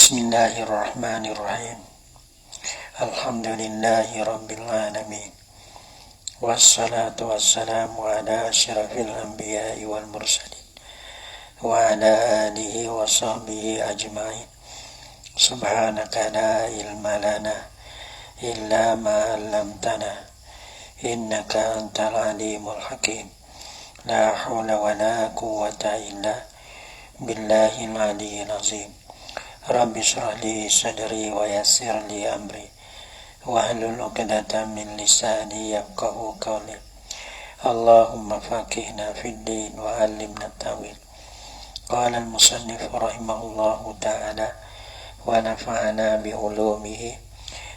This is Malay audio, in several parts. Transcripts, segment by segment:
Bismillahirrahmanirrahim. Alhamdulillahi rabbil alamin. Wassalatu wassalamu ala asyrafil anbiya'i wal mursalin wa ala alihi wa sahbihi ajma'in. Subhanaka la ilma lana illa ma 'allamtana innaka antal alimul hakim. La hawla wa la quwwata illa billahil aliyyil azim. Rabbi shrah li sadri wa yassir li amri wahlul 'uqdatam min lisani yafqahu qawli. Allahumma faqihna fid din wa 'allimna ta'wil. Qala al-musannif rahimahullahu ta'ala wa nafa'ana bi ulumihi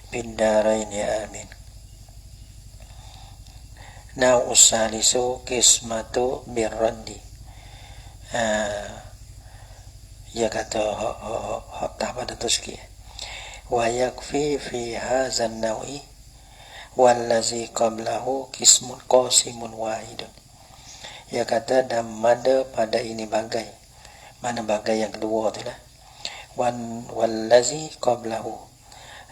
bid darain amin. Nau'us salisu qismatu birraddi. Ya kata tak pada tuski. Wa yakfi fi hadzal nawi wallazi qablahu qismun qasimun wahidun. Ya kata dan mada pada ini bagai. Mana bagai yang kedua tu lah. Wallazi qablahu,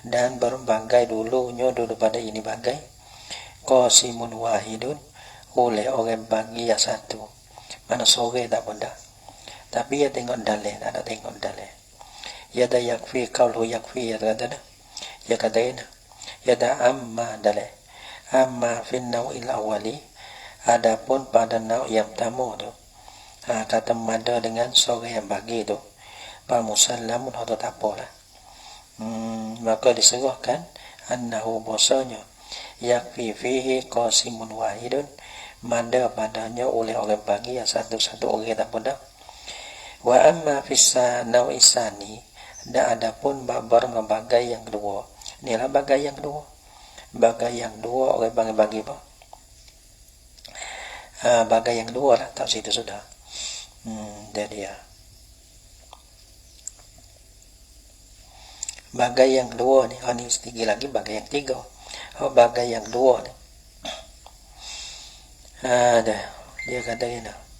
dan berbagai dulunya dulu pada ini bagai. Qasimun wahidun, oleh orang bagi yang satu. Mana sore tak benda. Tapi ya tengok dalil, ada tengok dalil. Ya da yakfi qaulu yakfi ya kata dah. Ya kata ini. Ya da amma dalil. Amma fin naw'il awwali, adapun pada nau' yang pertama tu. Kata mada dengan sore yang bagi tu. Fa musallamun atau tak apalah. Maka diseruhkan annahu bosanya yakfi fihi qasimun wahidun, mada padanya oleh orang bagi yang satu-satu orang tak pada. Wa amma fissa nau'isani, dan adapun babar bagai yang kedua. Inilah bagai yang kedua. Bagai yang kedua orang bagi apa? Bagai yang kedua lah, tak situ sudah. Jadi ya. Bagai yang kedua ni, ini sedikit lagi bagai yang tiga. Bagai yang kedua ni. Dah, dia kata ini.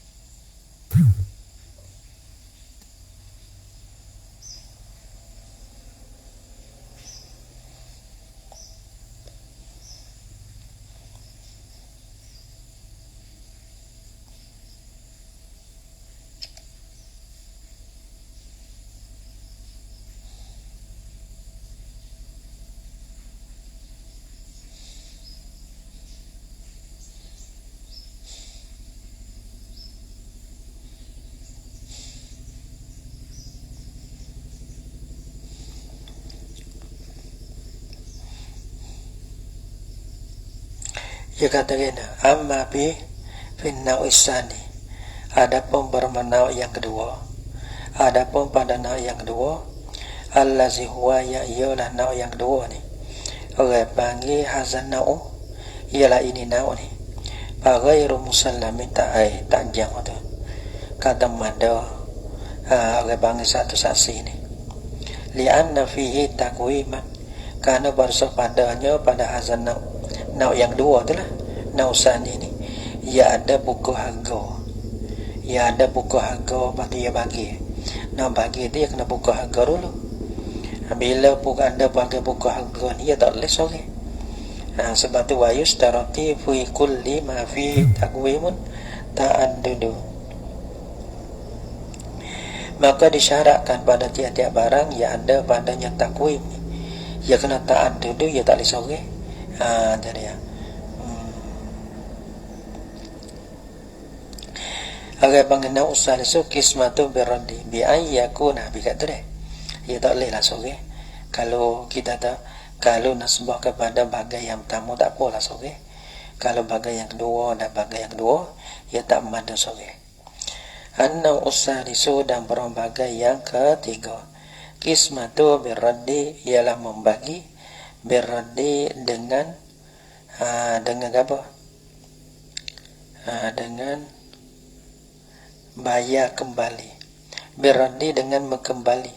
Dia kata kena amma bi fin nau'isani, adapun bermenau yang kedua, adapun pada nau yang kedua, allazi huwa ya ialah nau yang kedua ni, orang panggil hazan nau, ialah ini nau ni, ghairu musallamin tak jang tu, kata mada orang panggil satu saksi ni, li'anna fihi takwiman, karena bersepadanya pada hazan nau yang dua tu lah, nau sani ni, ia ada buku harga, ia ada buku harga bagi. Nau bagi dia kena buku harga dulu. Bila buku anda pakai buku harga ni, ia tak boleh sore. Sebab tu wayus tarati fi kulli ma fi takwimun ta'addudu. Maka disyaratkan pada tiap-tiap barang yang ada padanya takwim, ia kena ta'addudu, ia tak boleh sore. Jadi ya. Agar pengenal usaha itu kismatu beradi bi ayyakuna bi kata deh. Ya tak boleh lah sore. Kalau kita tak, kalau nasbah kepada bagai yang pertama tak apalah sore. Kalau bagai yang kedua dan bagai yang kedua, ya tak mada sore. Anna usaha itu dan berbagai yang ketiga. Kismatu beradi ialah membagi, beradi dengan apa? Dengan bayar kembali. Beradi dengan mengembali.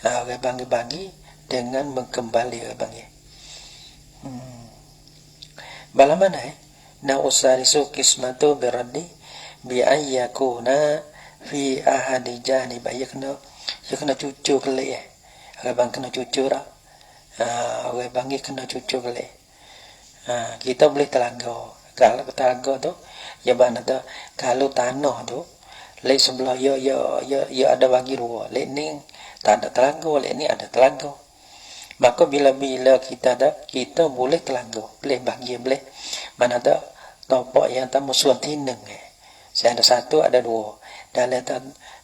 Orang bagi dengan mengembali orang bagi. Bala mana na usarisu kismatu beradi bi ayyakuna fi ahadi janib yakna cucu kelih orang bang kena cucur orang banggi kena cucur boleh. Kita boleh telanggar. Kalau telanggar tu ya mana tu kalau tanah tu lek sebelah ya ada bagi dua, lek ni tak ada telanggar, lek ni ada telanggar. Maka bila kita boleh telanggar, boleh bagi boleh. Mana tu topak yang tak musuh tineng saya ada satu, ada dua. Dalam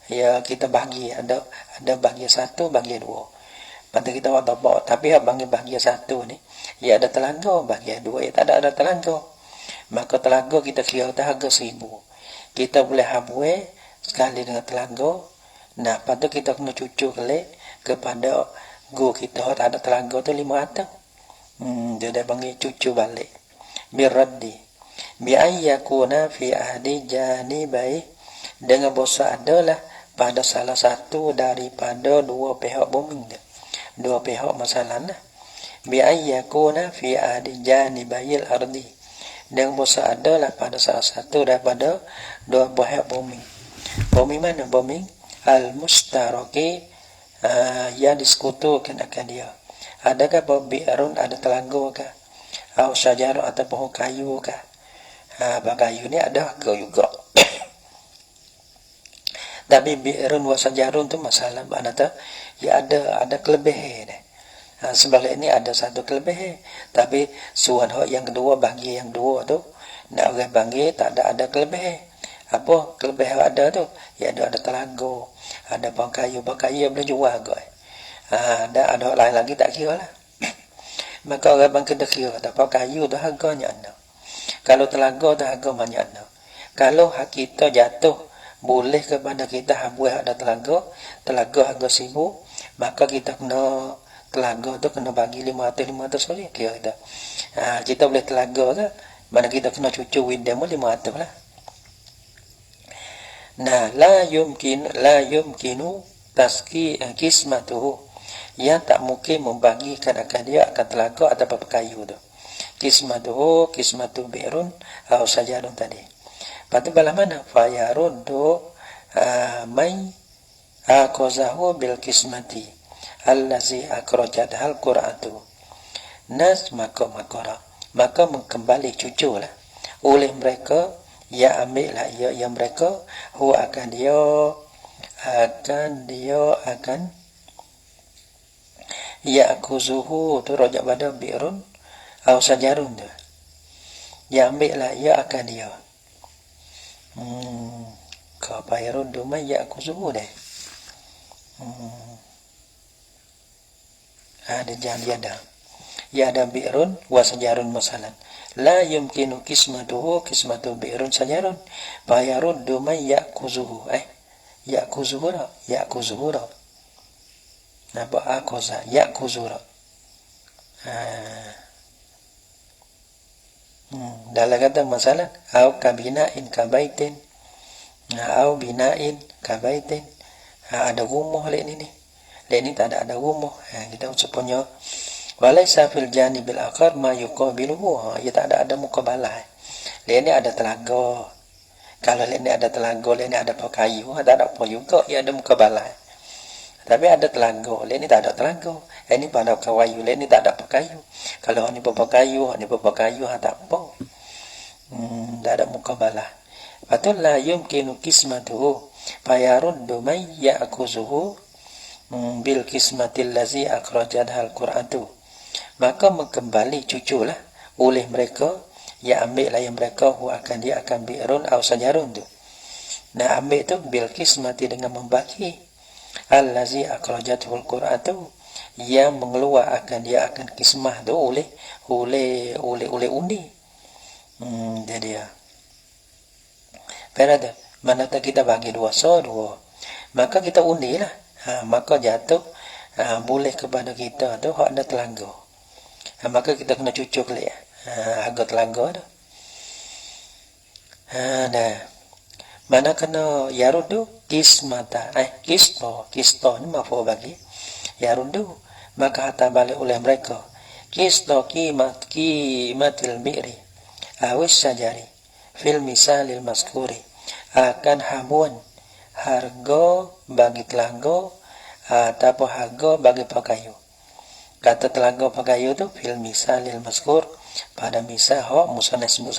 ya kita bagi ada bagi satu, bagi dua. Pada kita buat topak, tapi bagi satu ni, ya ada telanggar, bagi dua ya tak ada telanggar. Maka telanggar kita kira harga 1,000. Kita boleh habwe sekali dengan telanggar. Nah, lepas tu kita kena cucur kelek kepada go kita tak ada telanggar tu 500. Dia dah panggil cucur balik. Biraddi. Bi'ayyakuna fi ahdi janibai. Dengan bosa adalah pada salah satu daripada dua pihak bombing dia. Dua pihak masalah lah. Bi'ayyakuna fi ahdi janibayil ardi. Dengan bosa adalah pada salah satu daripada dua pihak bombing. Bombing mana? Bombing al-mustaraki yang disekutukan akan dia. Adakah bi'arun ada telanggar kah? Atau syajar atau pohon kayu kah? Kayu ni ada harga juga. Tapi bi'arun wa syajarun tu masalah mana tu? Ya ada kelebihan ni. Sebagai ini ada satu kelebihan. Tapi suan yang kedua bagi yang dua tu nak orang bagi tak ada kelebihan. Apa kelebihan ada tu? Ya ada telanggar, ada pohon kayu boleh jual kot. Ada lain lagi tak kira lah. Maka orang bang kena kira tak pohon kayu tu harganya ana. Kalau telanggar tu harga banyak ana. Kalau hak kita jatuh boleh kepada kita habuh ada telanggar harga 1,000, maka kita kena telanggar tu kena bagi 500 saja kira kita. Kita boleh telanggar tu, mana kita kena cucur window 500 lah. Nah, la yumkinu kismatuhu, yang tak mungkin membagikan akan dia akan telanggar atau apa kayu tu. Kismatu bi'run atau sajarun tadi. Lepas tu bala mana? Fayaruddu may akozahu bil kismati allazi akrajat hal qur'atu. Nas maka kembali cucur lah oleh mereka, ya ambil lah yang mereka akan ya akuzuhu tu rojak pada bi'run atau sajarun tu. Ya ambil lah ya akan dia. Kapayarun tu mai ya akuzuhu deh. Ada jangan ada. Ya ada bi'run wa sajarun masalan. La yumkinu kismatu bi'run sajarun. Fayaruddu man ya'kuzuhu. Ya'kuzuhu. Napa akoza? Ya'kuzuhu. Dalam kata masalah au kabina'in kabaitin. Au bina'in kabaitin. Ada rumah lek ni. Lek ni tak ada rumah. Kita sepunya walaysa fil janibil akhar ma yuqabiluhu. Ya tak ada muqabalah. Lek ni ada telanggar. Kalau lek ni ada telanggar, lek ni ada pohon kayu, tak ada apa juga, ya ada muqabalah. Tapi ada telanggar, lek ni tak ada telanggar. Ini pada kayu, lek ni tak ada pohon kayu. Kalau ni pohon kayu, tak apa. Tak ada muqabalah. Fatul la yumkinu kismatuhu fayaruddu may ya'kuzuhu bil kismatil lazi akhrajat hal qur'atu. Maka kembali cuculah oleh mereka, ya ambil lah yang mereka dia akan bi'run atau sajarun tu. Nah ambil tu bil kismati dengan membagi allazi akhrajat hal qur'atu, yang mengeluar dia akan kismah tu oleh undi. Jadi ya. Pada mana tak kita bagi dua, maka kita undi lah. Maka jatuh boleh kepada kita tu hak ada telanggar. Maka kita kena cucuk leh harga telanggar tu. Nah, mana kena yarudu kismata kisto ni mafu bagi yarudu, maka hantar balik oleh mereka kisto kimatil bi'ri awis sajari fil misalil maskuri, akan habuan harga bagi telanggar ataupun harga bagi pakayu. Kata telaga pakayu tu fil misalil mazkur pada misal hak musannas sebut.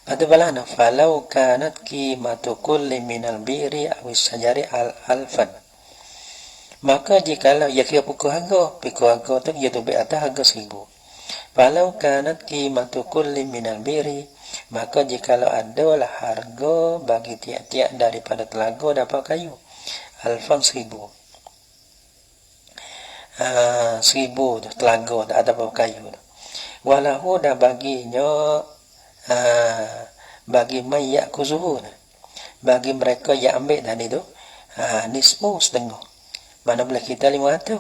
Pada balana falau kanat qimatu kulli minal bi'ri awis sajari alfan. Maka jikalau ia kira pukul harga tu ia tu atas harga 1000. Falau kanat qimatu kulli minal bi'ri, maka jikalau adalah harga bagi tiap-tiap daripada telaga dapat kayu alfan 1000. 1000 tu telaga tak ada apa kayu tu. Walahu dah baginya bagi mayyak kuzuhu, bagi mereka yang ambil tadi tu nisfu setengah. Mana boleh kita 500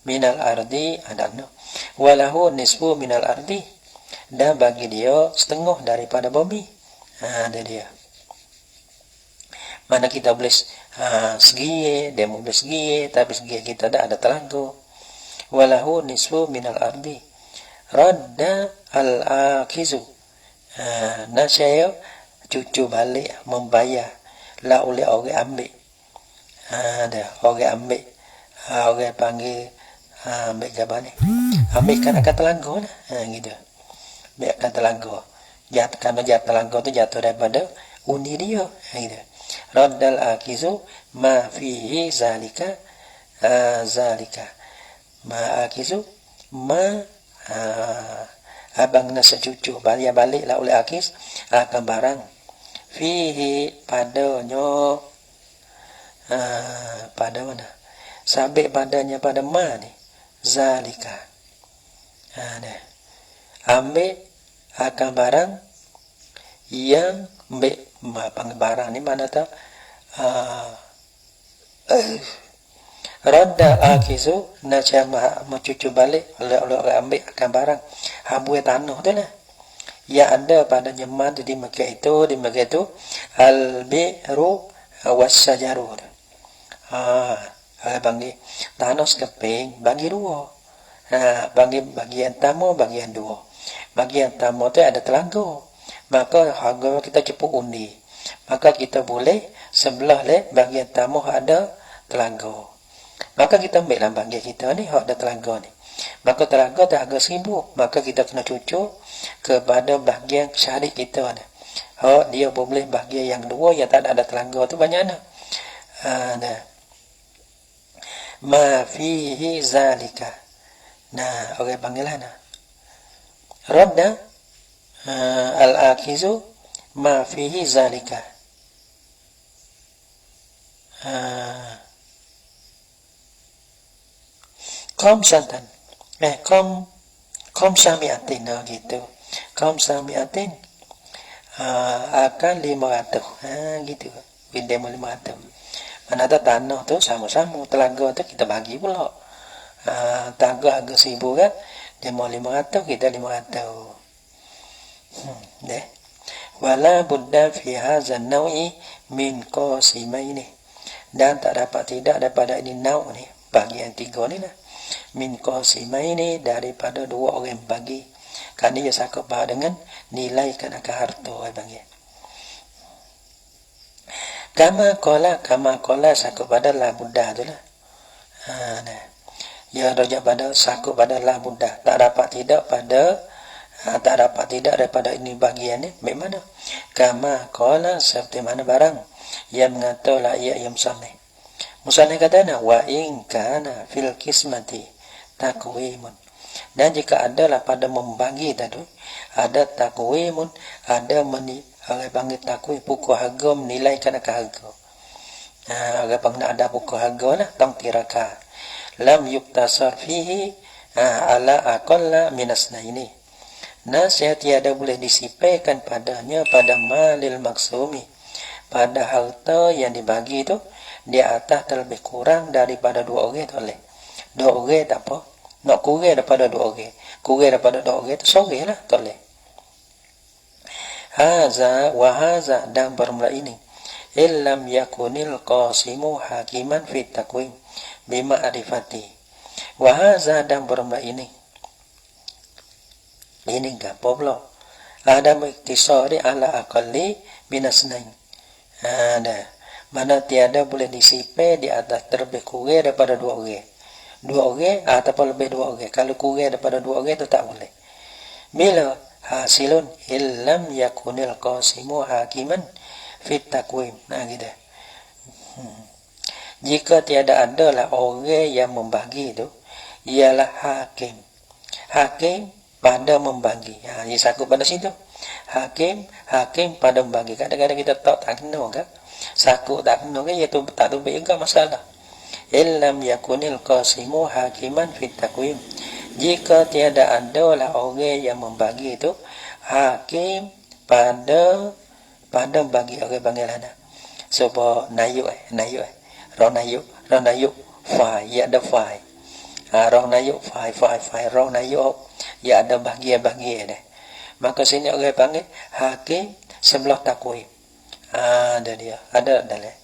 minal ardi adana. Walahu nisfu minal ardi, dan bagi dia setengah daripada bumi. Ada dia. Mana kita boleh segi, dia boleh segi, tapi segi kita tak ada telaga. Walahu nisfu minal ardi radda al-akizu, nasaya cucu balik membayar lah oleh orang ambil. Ada orang ambil, orang panggil ambil gambar ni, ambil kan akan telaga lah, gitu. Ambil akan telaga, karena jatuh telaga tu jatuh daripada undi dia, gitu. Raddal akizu ma fihi zalika, zalika ma akizu ma abang nasa cucu bayar balik lah oleh akis akan barang fihi padanya, pada mana sabit padanya pada ma ni zalika, ambil akan barang yang ambil barang ni mana tak radda akizu naca mencucu balik oleh ambil akan barang habui tanah tu lah yang ada pada nyemat di Mekah itu al-bi'ru was-sajaru. Bagi tanah sekeping bagi dua. Bagi bagian tamu bagian dua. Bagian tamu tu ada telaga. Maka harga kita cepuk undi. Maka kita boleh sebelah bagian tamu ada telaga. Maka kita ambil lah bagian kita ni hak ada telaga ni. Maka telaga dah harga 1000, maka kita kena cucuk kepada bahagian syarik kita ni. Hak dia boleh bahagian yang dua yang tak ada telaga tu banyak mana? Ma fihi zalika. Nah, orang panggil lah nah. Radda al-akizu ma fihi zalika. Khamsatan. Khamsamiatin gitu. Khamsamiatin akan 500. Gitu. Benda 500. Mana ada tanah tu sama-sama, telaga tu kita bagi pula. Telaga harga 1000 kan, dia mau 500, kita 500. Deh. Wala budda fi hadzal naw'i min qasimaini. Dan tak dapat tidak daripada ini nau' ni, bagian 3 ni lah. Min qasimaini, daripada dua orang bagi. Kan dia sakut dengan nilai kan akan harta orang bagi. Kama kola sakut pada la buddha tu lah. Ya rojak pada sakut pada la buddha. Tak dapat tidak daripada ini bagian ni. Bagaimana? Kama kola seperti mana barang yang mengatakan la iya yang musannif. Musannif kata wa in kana fil kismati takwimun. Dan jika adalah pada membagi tadi ada takwimun, ada orang panggil takwim pukul harga menilaikan akan harga. Orang panggil ada pukul harga lah tang tiraka. Lam yuktasar fihi ala aqalla minasnaini. Nasihat tiada boleh disipaikan padanya pada malil maksumi, pada harta yang dibagi itu di atas terlebih kurang daripada dua orang tu oleh. Dua orang tak apa. Nak kurang daripada dua orang. Kurang daripada dua orang tu sorang lah tu oleh. Haza wa haza, dan bermula ini illam yakunil qasimu hakiman fit takwim bima arifati. Wa haza, dan bermula ini enggak pula ada muktisari ala aqalli binasnain. Ada Mana tiada boleh disipai di atas terlebih kurang daripada 2 orang. 2 orang ataupun lebih 2 orang. Kalau kurang daripada 2 orang itu tak boleh. Bila hasilun illam yakunil qasimu hakiman fit takwim. Nah gitu. Jika tiada adalah orang yang membagi itu, ialah hakim. Hakim pada membagi. Ini sakut pada situ. Hakim pada membagi. Kadang-kadang kita tak kena kan? Sakut tak kena kan? Iaitu tak tubik juga masalah. Illam yakunil qasimu hakiman fit takwim. Jika tiada adalah orang yang membagi itu, hakim pada membagi. Orang panggil ada. Sebab nayuk. Rong nayuk fai, ya ada fai. Rong nayuk fai, rong nayuk ya ada bahagia dah. Maka sini orang panggil hakim sebelah takwim. Ada dia, ada dalam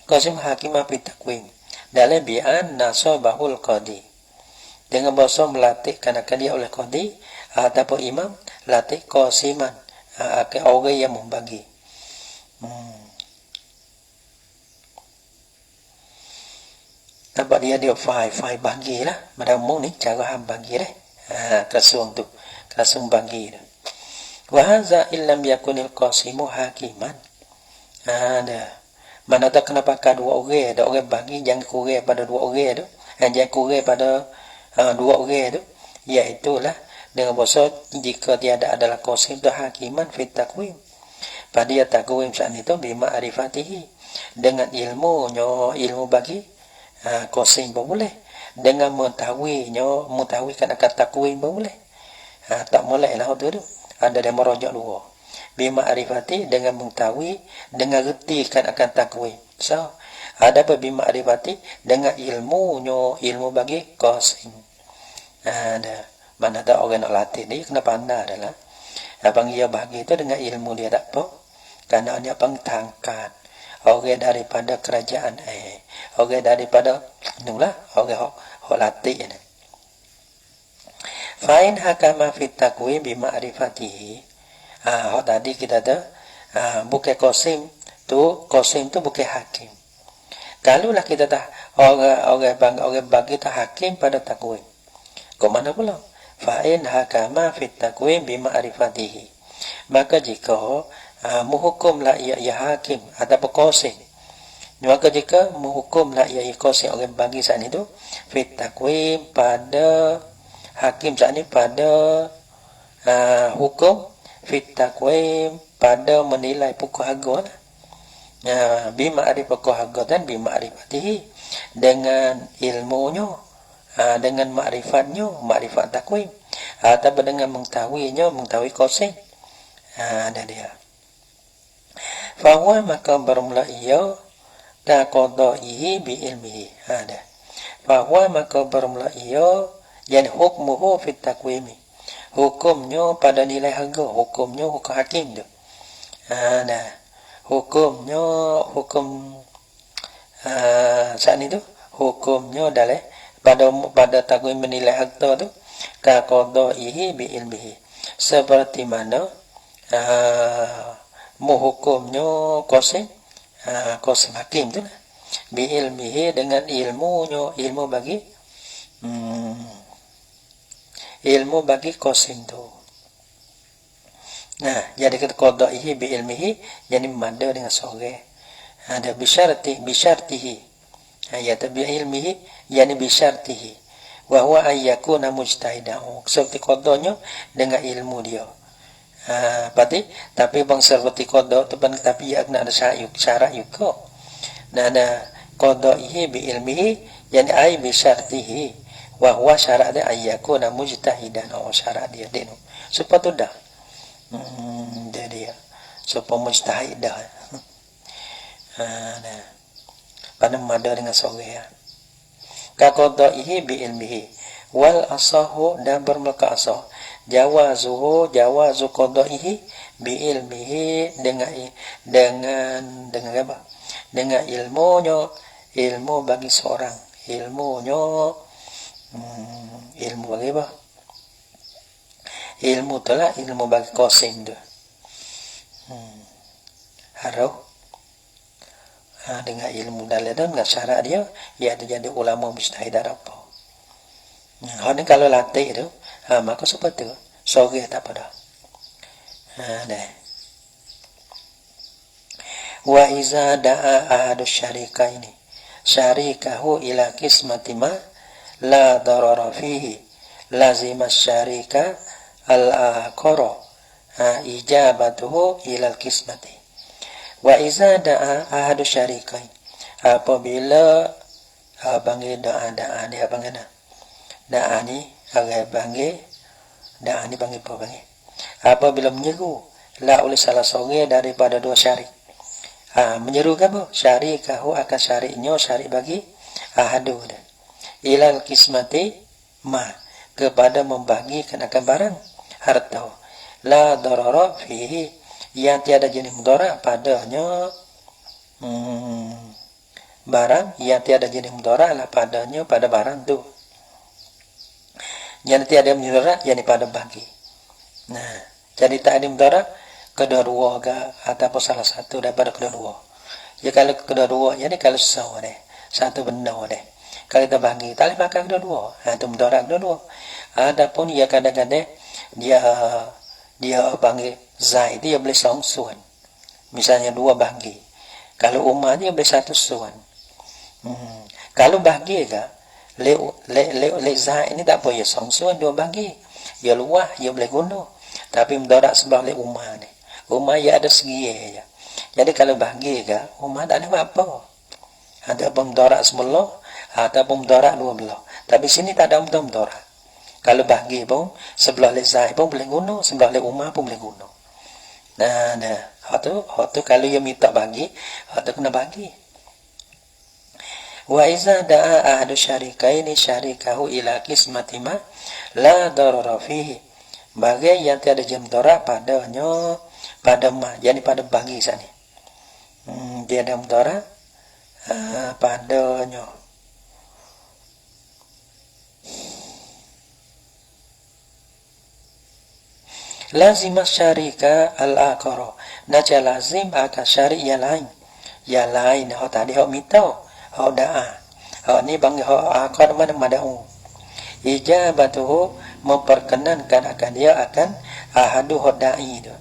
qasim hakim fi takwim. Dalam bi'an nasabahul qadi. Dengan bahasa melatih kanak dia oleh qadi ataupun imam latih qasiman, orang yang membagi. Nampak dia fai bagilah. Macam ni cara ham bagi dah. Kasung tu. Kasung bagi dah. Wa hadza illam yakunil qasimu hakiman. Ada. Mana tak kenapa dua orang, ada orang bagi jangan kurang pada 2 orang tu. Jangan kurang pada 2 orang tu. Iaitulah dengan bahasa jika tiada adalah qasim tu hakiman fit takwim. Pada dia takwim saat itu bima'rifatihi. Dengan ilmu bagi qasim pun boleh. Dengan mengetahui kan akan takwim pun boleh. Tak boleh lah tu. Ada yang merojak dua. Bima'rifati dengan mengetahui, dengan reti kan akan takwim. So, ada apa bima'rifati dengan ilmu bagi qasim. Ada. Mana tak orang nak latih dia kena pandai adalah. Abang dia bagi itu dengan ilmu dia tak apa. Kerana dia pengtangkat. Orang daripada kerajaan orang daripada itulah orang hok latih ni. Fa'in hakama fit takwim bima'rifatihi. Hok tadi kita ada bukan qasim tu bukan hakim. Kalaulah kita dah orang bagi tak hakim pada takwim. Kok mana pula? Fa'in hakama fit takwim bima'rifatihi. Maka jika menghukumlah ia hakim ataupun qasim. Maka jika menghukumlah ia qasim orang bagi saat itu fit takwim pada hakim saat ini pada hukum fit takwim pada menilai pokok harga bima'rifat pokok harga dan bima'rifatihi dengan ilmunya dengan makrifat takwim ataupun dengan mengetahui qasim. Ada dia. Fahuwa maka bermula ia taqadaihi bi ilmihi. Ada. Fahuwa maka bermula ia yang hukmuhu fit takwimi. Hukumnya pada nilai harga, hukum hakim tu. Hukum saat itu hukumnya adalah pada takwim menilai harga tu taqadaihi bi ilmihi. Seperti mana menghukumnya qasim hakim tu lah. Bi ilmihi dengan ilmu bagi qasim tu. Jadi kata qadaihi bi ilmihi jadi mada dengan sore. Ada bisyartihi. Ya bi ilmihi yani bisyartihi. Wa huwa ayyakuna mujtahidan. Seperti qadanya dengan ilmu dia. Tapi bang seperti qada tu tapi ya kena ada syarat juga. Ada qadaihi bi ilmihi yani ai bi syartihi wa huwa syarat dia ayyakuna mujtahidan. Syarat dia denu. Supaya tu dah. Dia supaya mujtahid dah. Pada mada dengan sore ka qadaihi bi ilmihi wal asahu dan bermula asah jawazu qadaihi bi ilmihi dengan apa? Dengan ilmu bagi seorang, ilmu bagi apa? Ilmu tu lah ilmu bagi qasim tu. Harau dengan ilmu dalil dan dengan syarat dia ada jadi ulama mujtahid apa. Ni kalau latih tu maka seperti tu sore tak pada. Dah. Wa iza da'a ahadu syarikaini syarikahu ila qismati ma la darara fihi lazima syarika al-akhara ijabatuhu ila al-qismati. Wa iza da'a ahadu syarikai apabila bangi da'a dia bangi da'a ni agak bangi da'a ni bangi apa bangi apabila menyeru la oleh salah seorang daripada dua syarik menyeru kamu syarikahu akan syariknya syarik bagi ahadu dah ilal kismati ma kepada membagikan akan barang harta la darara fihi yang tiada jenis mudarat padanya barang yang tiada jenis mudarat lah padanya pada barang tu yang tiada mudarat yang pada bagi. Nah jadi tak ada mudarat kedua-dua ke ataupun salah satu daripada kedua-dua. Ya kalau kedua-dua jadi kalau sama deh satu benda deh kalau kita bagi tak boleh makan kedua-dua itu mudarat kedua-dua. Adapun ya kadang-kadang dia bagi Zaid dia boleh songsuan. Misalnya dua bagi. Kalau Umar dia boleh satu suan. Kalau bagi ke le Zaid ini tak boleh songsuan dua bagi. Ya luah dia boleh guna. Tapi mudarat sebelah le Umar ni. Umar ya ada segi aja. Jadi kalau bagi ke Umar tak ada apa. Ada mudarat sebelah ataupun mudarat dua belah. Tapi sini tak ada mudarat. Kalau bagi pun sebelah le Zaid pun boleh guna, sebelah le Umar pun boleh guna. Nah, hak tu kalau dia minta bagi, hak tu kena bagi. Wa iza da'a ahadu syarikaini syarikahu ila qismati ma la darara fihi. Bagi yang tiada mudarat padanya pada ma, jadi pada bagi sana. Tiada mudarat padanya. Lazim syarika al-akhara naja lazim akan syarik yang lain hak tadi hak minta hak da'a hak ni bang hak akhar mana mada'u ijabatuhu memperkenankan akan dia akan ahadu hak da'i tu.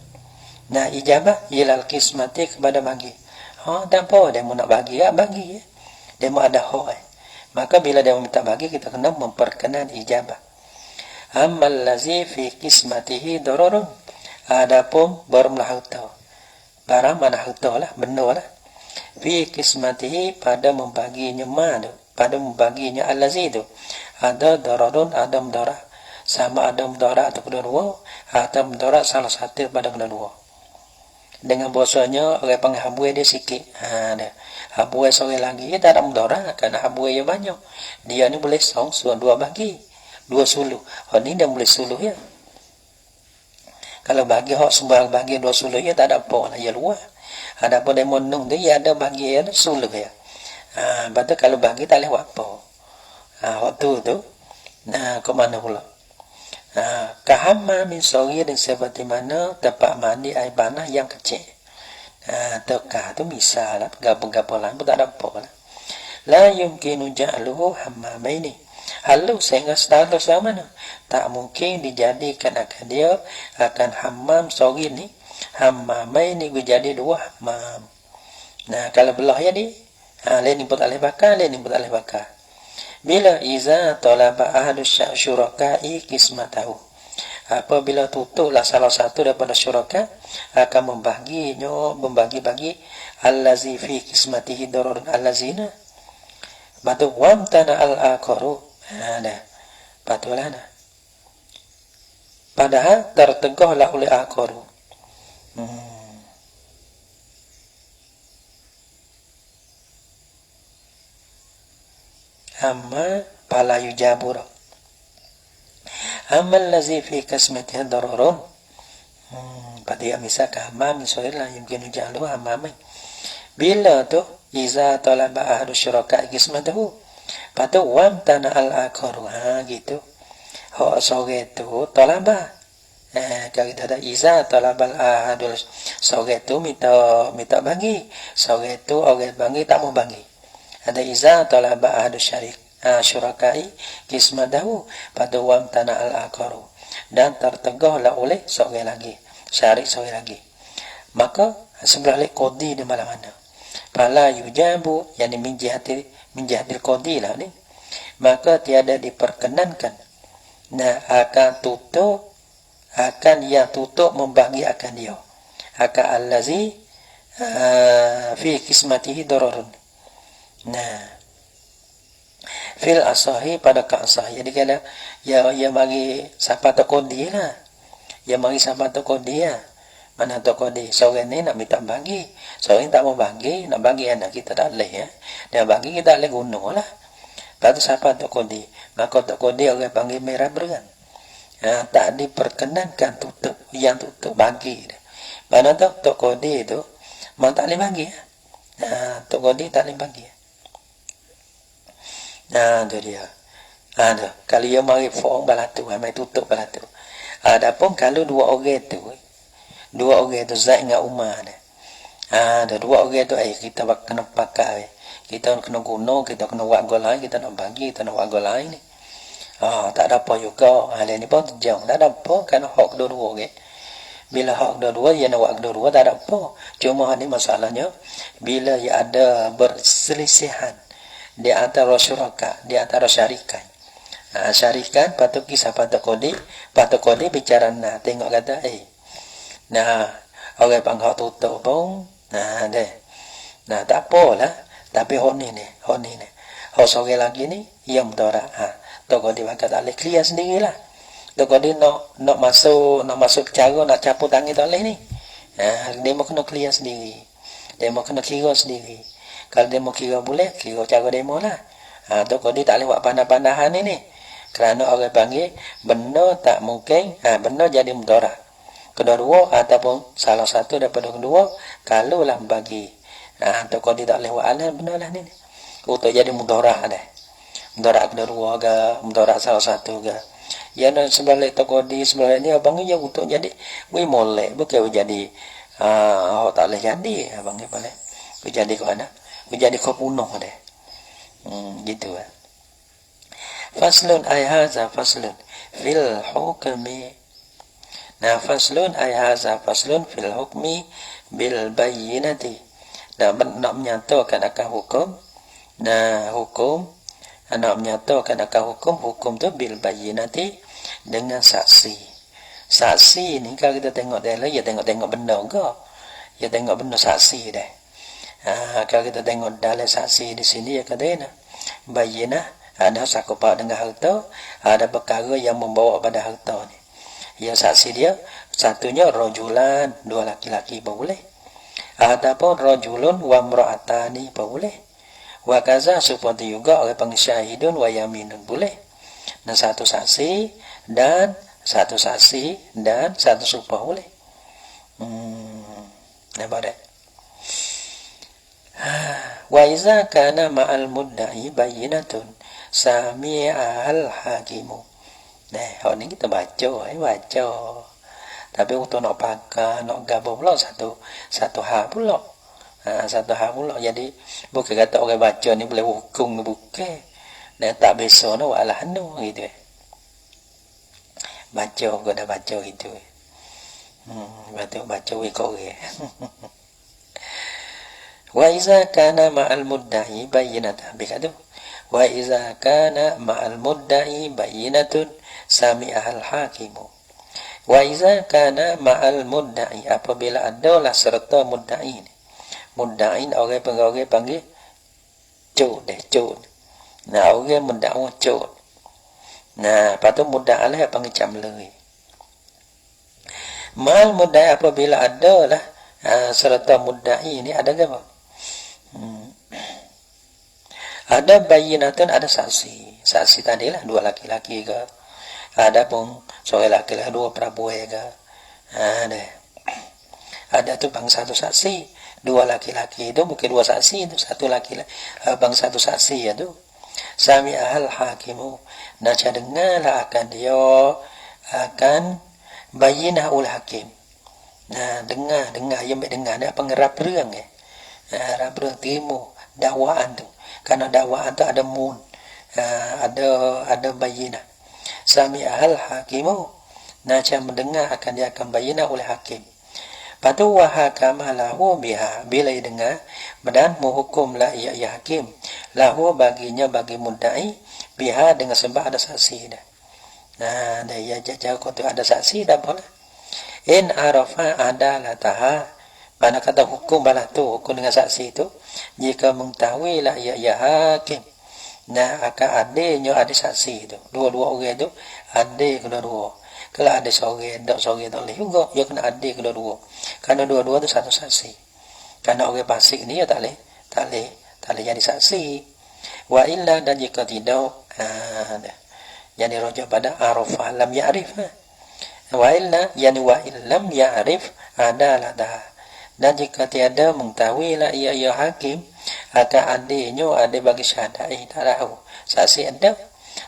Nah ijabah ilal qismati kepada bagi tak apa dia mau nak bagi bagi dia mau ada hak maka bila dia minta bagi kita kena memperkenan ijabah. Amal lazi fi qismatihi dararun adapun barang harta barang mana harta lah benda lah fi qismatihi pada membaginya pada membaginya allazi tu ada dararun ada mudarat sama ada mudarat atau kedua atau mudarat salah satu pada kedua dengan bahasanya orang panggil habuai dia sikit habuai seorang lagi dia tak ada mudarat kerana habuai yang banyak dia ni boleh dua bagi dua suluh. Hak ni dah boleh suluh ya. Kalau bagi hak sembarang bagi dua suluh ya tak ada apa lah ya luar. Ada apa dia monong tu ya ada bagi ya suluh ya. Betul kalau bagi tak lewat apa. Hak tu. Nah, ke mana pula? Kahama min sawir dan seperti mana tempat mandi air panah yang kecil. Tekah tu misal lah gabung-gabung pun tak ada apa lah. La yumkinu ja'luhu hammamaini. Halu sehingga status mana tak mungkin dijadikan akan dia akan hammam sogir ni hammamai ni jadi dua hammam. Nah kalau belah jadi lain pun tak boleh bakar lain pun tak boleh bakar bila iza talaba ahadu syuraka'i qismatahu apabila tutuplah salah satu daripada syuraka akan membagi-bagi allazi fi qismatihi dararun allazina batu wamtana al-akharu patulah padahal tertegahlah oleh akharu amma pala yujabur amma allazi fi qismatihi dararun pada misalkan amma misalnya mungkin jalu amma bila tu iza talaba ahadu syuraka qismatahu patu wam tanah al-akharu gitu hak sore tu talaba Kalau kita ada iza talabal ahadul, sore itu minta bagi, sore itu orang bagi tak mau bagi. Ada iza talabal ahadul syurakai kismadahu pada wam tanah al-akaru, dan tertegahlah oleh sore lagi, syarik sore lagi. Maka sebelah kodi di mana-mana. Fala yujabu, yang minjahatil kodi lah ni. Maka tiada diperkenankan. Nah, akan tutup, akan yang tutup membagi akan dia. Akan allazi fi kismatihi dararun. Nah, fil asahi pada ka'asahi. Jadi kalau yang bagi siapa toko dia lah. Yang bagi siapa toko dia. Mana toko dia. Seorang ni nak minta bagi. Seorang tak mau bagi. Nak bagi anak kita tak boleh. Dia bagi kita boleh guna lah. Lepas tu siapa toko dia. Maka toko dia orang panggil merah berang. Tak diperkenankan tutup. Yang tutup bagi. Mana tu toko dia tu. Memang tak boleh bagi. Toko dia tak boleh bagi. Tu dia. Kalau dia mari form balatu, mai tutup balatu. Adapun kalau dua orang tu Zaid dengan Umar dah. Dua orang tu kita kena pakai. Kita kena guna, kita kena buat gol lain, kita nak bagi, kita nak buat gol lain ni. Tak ada apa juga. Hal ni pun jauh. Tak ada apa kerana hak kedua-dua orang. Bila hak kedua-dua, dia nak buat kedua-dua, tak ada apa. Cuma ni masalahnya, bila ia ada berselisihan di antara syuraka, di antara syarikat. Syarikat patut kisah patut kodi bicara tengok kata orang panggil tutup pun tak apalah, tapi hak ni hak sore lagi ni yang mudarat. Tok kodi bakal tak boleh clear sendirilah. Tok kodi nak masuk cara nak caput tangan tak boleh ni. Dia mau kena clear sendiri, dia mau kena kira sendiri. Kalau dia mau kira boleh, kira cara demo lah. Tok kodi tak boleh buat pandai-pandahan ni. Kerana orang panggil benda tak mungkin, benda jadi mudarat. Kedua-dua ataupun salah satu daripada kedua, kalaulah bagi. Tok kodi tak boleh buat alam benda lah ni. Untuk jadi mudarat dah. Mudarat kedua ke, mudarat salah satu ke. Yang sebelah tok kodi sebelah ni abang dia untuk jadi molek, bukan jadi tak boleh jadi abang ni boleh. Jadi ke mana? Menjadi kepunuh deh. Gitu lah. Faslun ay haza faslun fil hukmi. Faslun ay haza faslun fil hukmi bil bayyinati. Nak menyatakan akan hukum. Hukum nak menyatakan akan hukum tu bil bayyinati dengan saksi. Saksi ni kalau kita tengok dia lah, ya tengok benda ke? Ya tengok benda saksi dah. Kalau kita tengok dalam saksi di sini ya katanya bayinah ada sakupa dengan harta, ada perkara yang membawa pada harta ni. Ya saksi dia satunya rajulan, dua laki-laki boleh. Ataupun rajulun wa imra'atani boleh. Wa kaza seperti juga oleh pengsyahidun wa yaminun boleh. Satu saksi dan satu sumpah boleh. Nampak tak? Wa iza kana ma'al mudda'i bayyinatun sami'al hakimu. Hal ni kita baca. Tapi untuk nak pakai, nak gabung pula satu hal pula. Satu hal pula. Jadi bukan kata orang baca ni boleh hukum, bukan. Dan tak biasa nak walah nu gitu. Baca kau dah baca gitu. Baca wikor. Wa iza kana ma'al mudda'i bayyinatan bikadu. Wa iza kana ma'al mudda'i bayyinatun sami'ahal hakimu. Wa iza kana ma'al mudda'i, apabila adalah serta mudda'i. Mudda'i orang panggil cud. Orang mendakwa cud. Patut mudda'i lah panggil camlei. Ma'al mudda'i apabila adalah serta mudda'i ini ada apa? Ada bayyinatun, ada saksi. Saksi tadilah dua laki-laki ke. Ada pun seorang laki-laki, dua perempuan ke. Ada tu bang satu saksi. Dua laki-laki itu bukan dua saksi, itu satu laki-laki bang satu saksi itu. Sami'ahal hakimu. Naca dengarlah akan dia akan bayinah ul hakim. Nah, dengar yang dengar ada pengerap รื่องrap รื่องtimu dakwaan tu. Karena dakwaan tu ada ada bayinah. Sami al hakimu. Nah, cara mendengar dia akan bayinah oleh hakim. Patu wa hakama lahu biha, bila ia dengar dan menghukumlah ia hakim lahu bagi mudda'i biha dengan sebab ada saksi dah. Nah, dia jauh kau tu ada saksi dah boleh. In arafa adalataha, mana kata hukum balah tu, hukum dengan saksi itu, jika mengetahui lah ia hakim. Nah, akan ada saksi itu. Dua-dua orang itu ada kedua-dua. Kalau ada seorang tak boleh juga, dia kena ada kedua-dua. Karena dua-dua itu satu saksi. Karena orang fasik ni ya tak boleh jadi saksi. Wa illa, dan jika tidak, jadi rujuk pada arafah lam ya'rif. Wa illa, yani wa illam ya'rif adalah dah. Dan jika tiada mengetahui lah ia hakim, akan ada bagi syahadai, tak tahu. Saksi ada,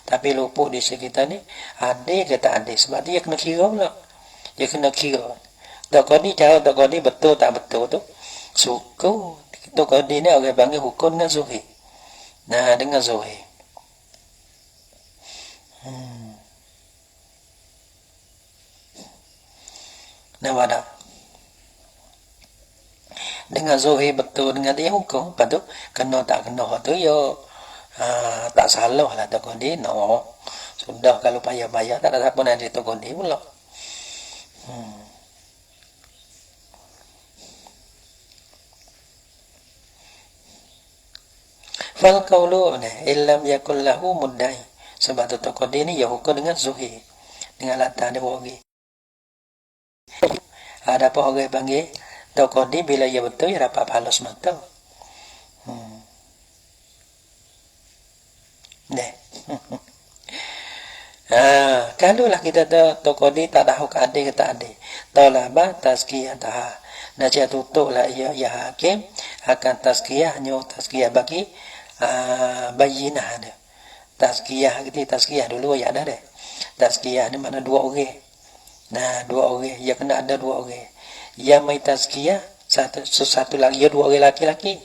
tapi luput di sekitar ni, ada ke tak ada. Sebab dia kena kira pula. Dia kena kira. Tak kodi cara, tak kodi betul tak betul tu. Suku, tak kodi ni orang panggil hukum dengan zuhir. Nah, dengan zuhir. Nampak tak? Dengan zuhir betul dengan dia hukum. Lepas tu, kena tak kena tu, tak salah lah tak kodi. No. Sudah kalau payah-payah, tak ada siapa nak dia tak kodi pula. Fal qawlu illam yakul lahu mudda'i. Sebab tu tak kodi ni, hukum dengan zuhir. Dengan latar dia bagi. Ada apa orang panggil tokodi bila ia betul ia dapat pahala semata. Kalaulah kita tokodi tak tahu keadil ke tak adil, talaba tazkiyah dah. Najah tutuplah ia hakim akan tazkiyah bagi bayinah ada. Tazkiyah dulu ya ada deh. Tazkiyah ni mana dua orang. Nah, dua orang, ia kena ada dua orang. Yang mai tazkiyah satu lagi, dua orang laki-laki.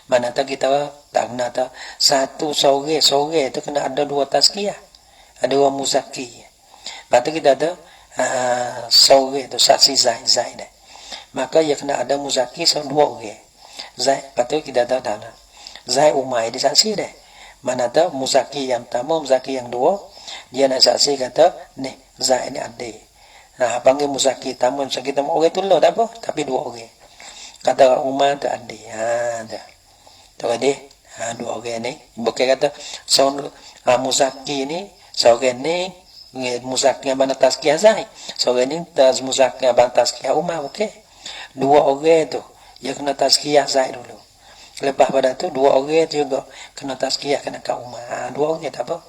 Mana tak kita tak kena tak satu sore itu kena ada dua tazkiyah. Ada dua muzaki. Lepas tu kita ada sore itu saksi Zaid dah. Maka ia kena ada muzaki dua orang. Zaid, lepas tu kita ada Zaid Umay di saksi dah. Mana tak muzaki yang pertama, muzaki yang dua, dia nak saksi kata, ni Zaid ni ada. Nah, panggil muzaki tamu, muzaki tamu orang tu lah tak apa, tapi dua orang. Kata Umar tu ada. Tu ada. Dua orang ni. Bukan kata muzaki ni, seorang ni muzaki abang tazkiyah Zaid. Seorang ni muzaki abang tazkiyah Umar, okey. Dua orang tu, dia kena tazkiyah Zaid dulu. Lepas pada tu dua orang juga kena tazkiyah kena kat Umar. Dua orang tak apa.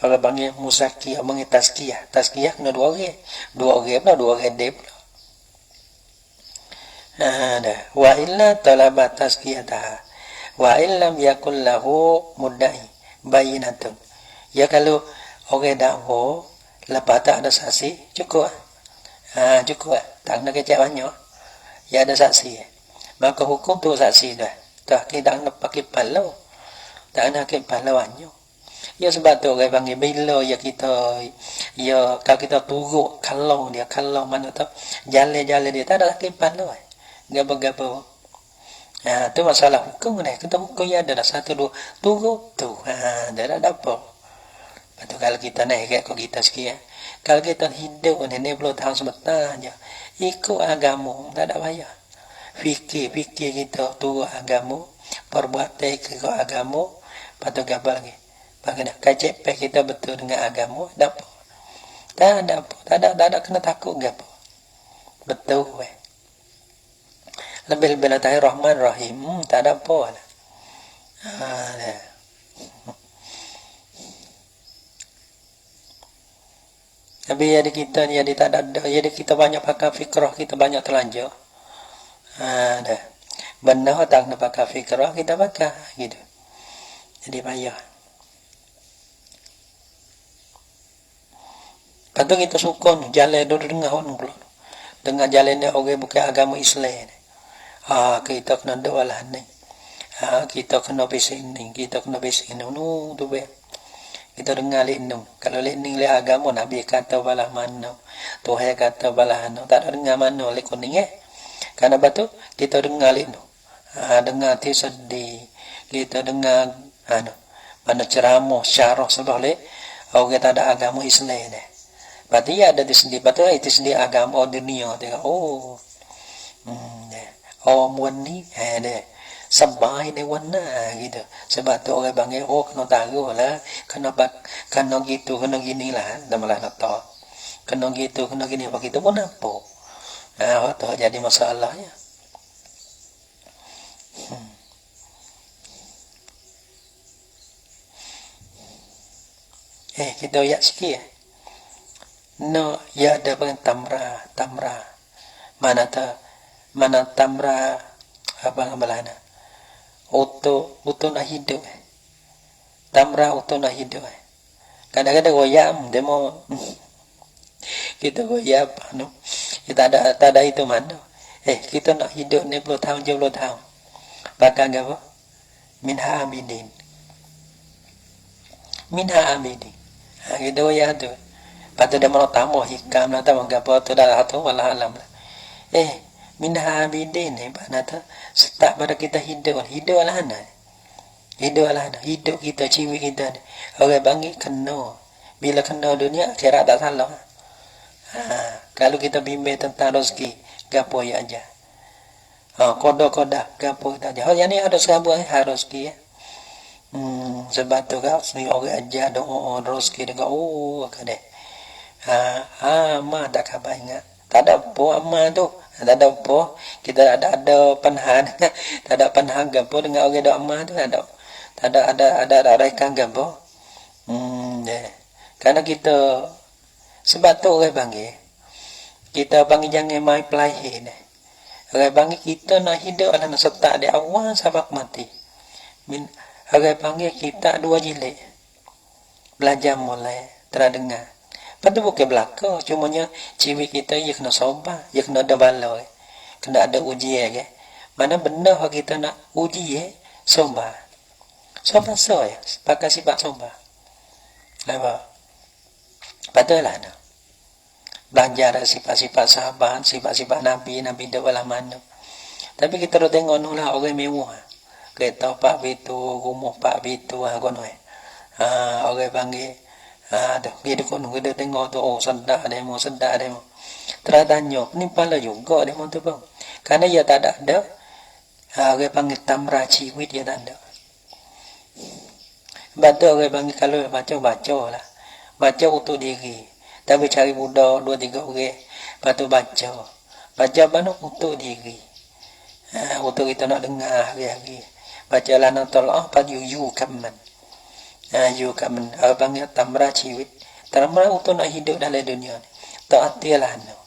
Kalau panggil muzaki, panggil tazkiyah. Tazkiyah kena dua orang. Dua orang dia pula. Wa illa talaba tazkiyah dah. Wa illam yakul lahu mudda'i bayinatun. Ya kalau orang dakwa, lepas tak ada saksi, cukup. Cukup. Tak kena kecek banyak. Ya ada saksi. Maka hukum tu saksi dah. Tak kena pakai palau. Tak kena pakai palau banyak. Ya sebab tu orang panggil bila kalau kita turut kalau mana tu jalan dia tak ada kelipan tu. Gapa-gapa. Tu masalah hukum ni. Kita hukum ya ada satu dua turut tu. Dia ada apa. Lepas tu kalau kita naik kat kita sikit kalau kita hidup ni 20 tahun sebentar je ikut agama tak ada payah. Fikir kita turut agama, perbuatan ikut agama, lepas tu gapa lagi. Bagaimana kacep kita betul dengan agama, tak apa. Tak ada kena takut ke apa. Betul lebih-lebih lah Rahman Rahim, tak ada apa lah. Tapi jadi kita ni jadi tak ada, jadi kita banyak pakai fikrah, kita banyak telanjur. Benar tak nak pakai fikrah, kita pakai gitu. Jadi payah. Lepas tu kita suka jalan duduk dengar orang pula. Dengar jalan dia orang bukan agama Islam. Kita kena doa lah ni. Kita kena bising ni, kita kena bising ni. Tu be. Kita dengar leknung. Kalau lekning le agama Nabi kata balah mana. Tuhan kata balah mana. Tak ada dengar mana le kuning Karena batu kita dengar leknung. Dengar hati sedih. Kita dengar mana ceramah syarah sebab le orang tak ada agama Islam ni. Berarti ada di sendiri. Betul itu sendiri agama dunia. Tengok, muan ni, sabai ni warna gitu. Sebab tu orang panggil, kena taruh lah. Kena gitu, kena gini lah. Dah malah nak tahu. Kena gitu, kena gini. Apa kita pun nampak. Tu jadi masalahnya. Kita lihat sikit No, ya ada pun tamra. Mana tamra apa ngamalana? Untuk nak hidup. Tamra untuk nak hidup. Kadang-kadang goyam demo kita goyam kita ada itu mana? Kita nak hidup 60 tahun 70 tahun. Bakal apa? Minha amidin. Kita goyam tu. Pada dia mana tamu hikam lah tamu gapo tu dah tu wallah alam lah. Minha abidin mana tu setak pada kita hidup lah ana. Hidup kita ciwi kita ni. Orang bangit kena. Bila kena dunia akhirat tak salah. Kalau kita bimbing tentang rezeki gapo ya aja. Koda gapo kita aja. Yang ni ada sahabat harus rezeki sebab tu kan orang aja doa rezeki dia kadang tak khabar ingat. Tak ada apa amal tu. Tak ada apa. Kita ada panahan. Tak ada panahan gapo dengan orang doa amal tu. Tak ada rekan gapo. Karena kita sebab tu orang panggil. Kita panggil jangan mai pelahir ni. Orang panggil kita nak hidup ala nak setak di awal sampai mati. Orang panggil kita 2 jilid. Belajar mulai terdengar. Lepas tu bukan belakang. Cumanya cewek kita ia kena sobat. Ia kena ada balai. Kena ada ujian. Mana benda yang kita nak uji sobat. Sobat pakai sifat sobat. Lepas. Patutlah nak. Belajar sifat-sifat sahabat. Sifat-sifat Nabi. Nabi dia belah mana. Tapi kita dah tengok lah orang mewah. Kereta Pak Bitu. Rumah Pak Bitu. Orang panggil. Dia kena tengok tu, sedap demo. Teratanya, ni pala juga demo tu bang. Karena dia tak ada, orang panggil tamra ciwit dia tak ada. Betul orang panggil kalau baca lah. Baca untuk diri. Tapi cari budak 2-3 orang, lepas tu baca. Baca mana untuk diri. Untuk kita nak dengar hari-hari. Baca lah nak tolak, pada you kaman. Kaman panggil tamra ciwit. Tamra untuk nak hidup dalam dunia ni. Tak hati lah no.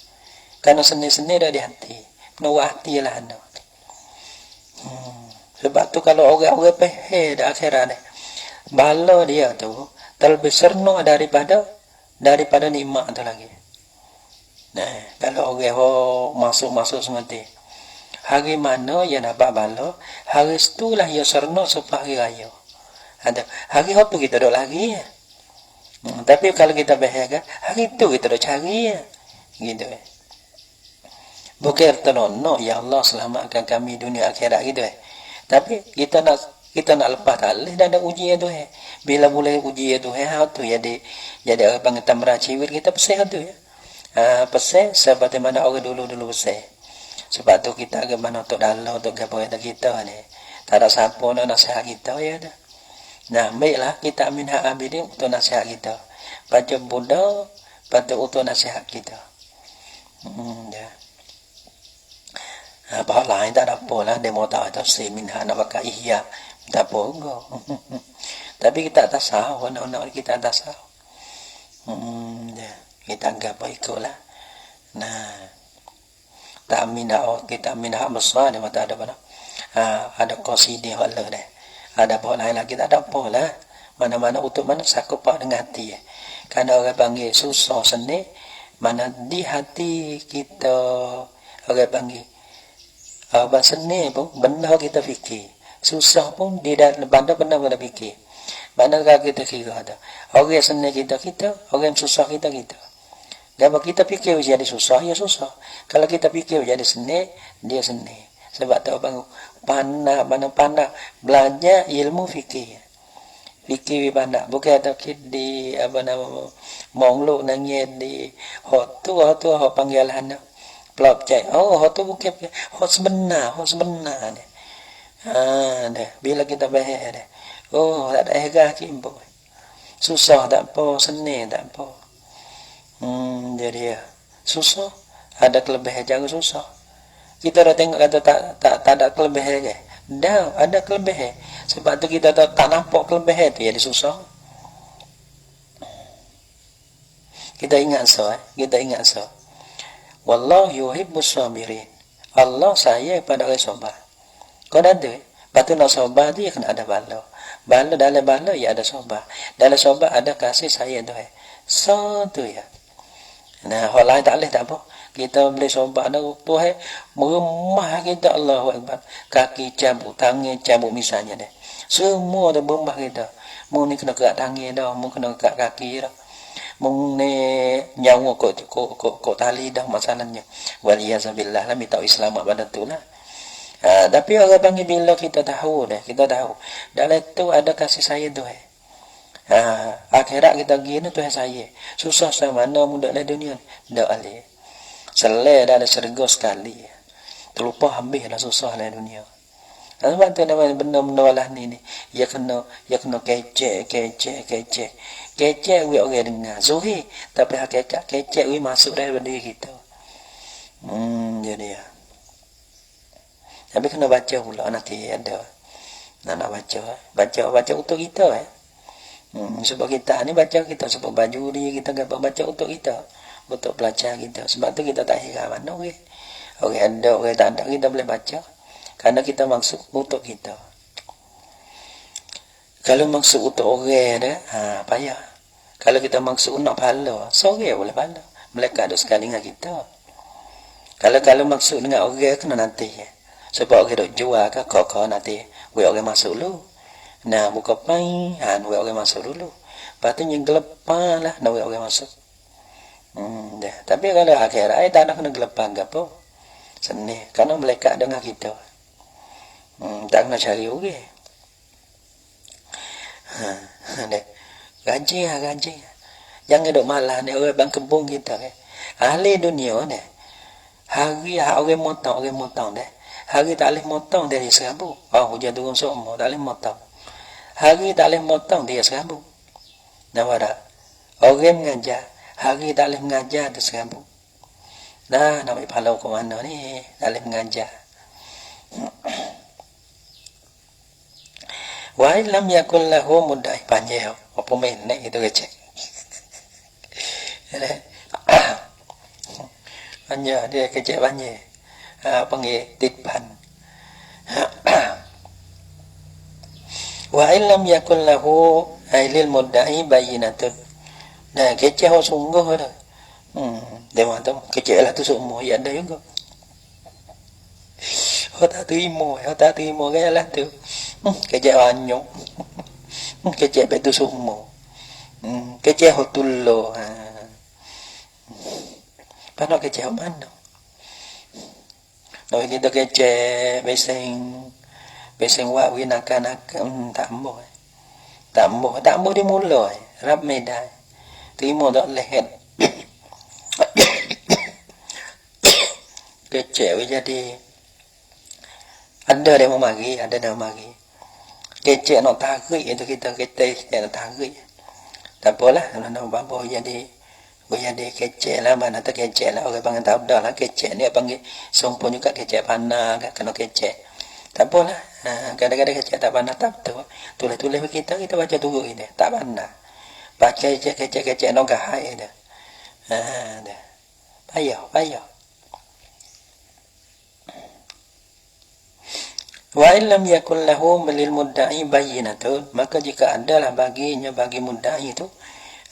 Karena seni-seni dah di hati. Penuh hati lah no. Sebab tu kalau orang-orang peheh dah akhirat ni. Bala dia tu terlebih serno daripada nikmat tu lagi. Kalau orang masuk seperti hari mana ia dapat bala, hari itulah ia serno sampai hari raya. Ada hari tu kita duduk lagi. Tapi kalau kita bahagia, hari itu kita duduk cari. Gitu. Bukan ternono ya Allah selamatkan kami dunia akhirat gitu. Tapi kita nak lepas talih dan ada ujian tu. Bila boleh ujian tu, tu jadi orang panggil tamra ciwit kita pesih tu ya. Pesih seperti mana orang dulu pesih. Sebab tu kita ke mana untuk dalam untuk gapo kita ni. Tak ada siapa nak nasihat kita ya dah. Nah, baiklah kita amin hak abidin untuk nasihat kita. Baca Buddha, baca untuk nasihat kita. Bahawa lain tak ada apa lah. Dia mau tahu tafsir minha nak pakai ihya. Tak apa enggak. Tapi kita tak tahu. Anak-anak kita tak tahu. Kita anggap ikutlah. Nah, tak amin hak kita amin hak besar. Dia tak ada apa. Ada qasidi Allah dah. Ada apa lain lagi tak ada apa lah. Mana-mana untuk mana sakup dengan hati. Karena orang panggil susah senang, mana di hati kita orang panggil apa senang pun benda kita fikir, susah pun di dalam benda kita fikir. Mana kita kira ada orang senang kita, orang susah kita. Kalau kita fikir jadi susah, ya susah. Kalau kita fikir jadi senang, dia senang. Sebab tahu bang, pandang belajar ilmu fikir pandang. Bukan ada di apa nama mongluk nangis di hot tu panggilan pelop cai. Oh hot tu bukan hot sebenar deh. Deh. Bila kita bahas deh. Oh tak ada harga kimbo. Susah tak apa, senang tak apa. Jadi susah ada kelebihan jangan susah. Kita dah tengok kata tak ada kelebihan je. Dah ada kelebihan. Sebab tu kita tak nampak kelebihan tu jadi susah. Kita ingat so. Wallahu yuhibbus sabirin. Allah sayang pada orang sabar. Kau ada batu nak sabar dia kena ada bala. Dalam bala ya ada sabar. Dalam sabar ada kasih sayang tu. Satu ya. Nah, hal lain tak boleh tak apa. Kita boleh sobat dah Tuhan meremah kita Allahu Akbar. Kaki cabut, tangan cabut misalnya dah. Semua dah meremah kita. Mu ni kena kerak tangan dah, mu kena kerak kaki dah. Mu ni nyawa kok tali dah masalahnya. Waliyazabillah lah minta Islam pada tu lah. Tapi orang panggil bila kita tahu dalam tu ada kasih sayang Tuhan. Akhirat kita gini Tuhan saya. Susah sama mana mudah dalam dunia. Tak boleh. Selai dah ada serga sekali. Terlupa habis dah susah dalam dunia. Sebab tu namanya benda-benda lah ni. Dia kena kecek. Kecek we orang dengar. Zuhir. Tapi hakikat kecek we masuk dalam diri kita. Jadi ya. Tapi kena baca pula nanti ada. Nak baca untuk kita sebab kita ni baca kita sebab baju dia kita baca untuk kita, untuk pelajar kita. Sebab tu kita tak heran mana orang ada orang tak ada kita boleh baca kerana kita maksud untuk kita. Kalau maksud untuk orang dah payah. Kalau kita maksud nak pahala, seorang boleh pahala. Mereka ada sekali dengan kita. Kalau maksud dengan orang kena nanti. Sebab orang duk jual ke kau nanti orang masuk dulu. Nah, buka pai, orang masuk dulu. Lepas tu yang gelepah lah, orang masuk. Dah. Tapi kalau akhirat, tak nak kena gelepah ke apa. Senang. Kerana mereka dengan kita. Tak kena cari orang. Dah. Gaji. Jangan duk malah ni orang bang kebun kita. Ahli dunia ni. Hari orang motong dah. Hari tak boleh motong dari 1000. Hujan turun semua, tak boleh motong. Hari tak boleh motong dia 1000. Nampak tak? Orang mengajar. Hari tak boleh mengajar dia 1000. Dah nak ambil pahala ke mana ni? Tak boleh mengajar. Wa illam yakul lahu mudai panjang. Apa main naik itu kecek. Panjang dia kecek panjang. Panggil titpan. Wa illam yakul lahu ailil mudda'i bayyinatun. Nah, keceh sungguh dah. Dia mantap keceh lah tu semua ya ada juga. Tak terima gaya lah tu. Keceh banyak. Keceh betul semua. Keceh hotullo. Panak keceh mana? Kalau kita keceh beseng wak winakan tak mau dimulai rap medai terima tak lehet kecek jadi ada dia mau mari kecek nak tarik itu kita nak tarik tak apalah kalau nak apa jadi kecek lah mana tak kecek lah orang panggil tak ada lah kecek ni panggil sompon juga kecek panah kena kecek tak apalah. Kadang-kadang kecek tak pandang tak betul. Tulis kita baca turut ini. Tak pandang. Baca kecek nak gahai dah. Dah. Payah. Wa illam yakul lahu lil mudda'i bayyinatun, maka jika adalah bagi mudda'i itu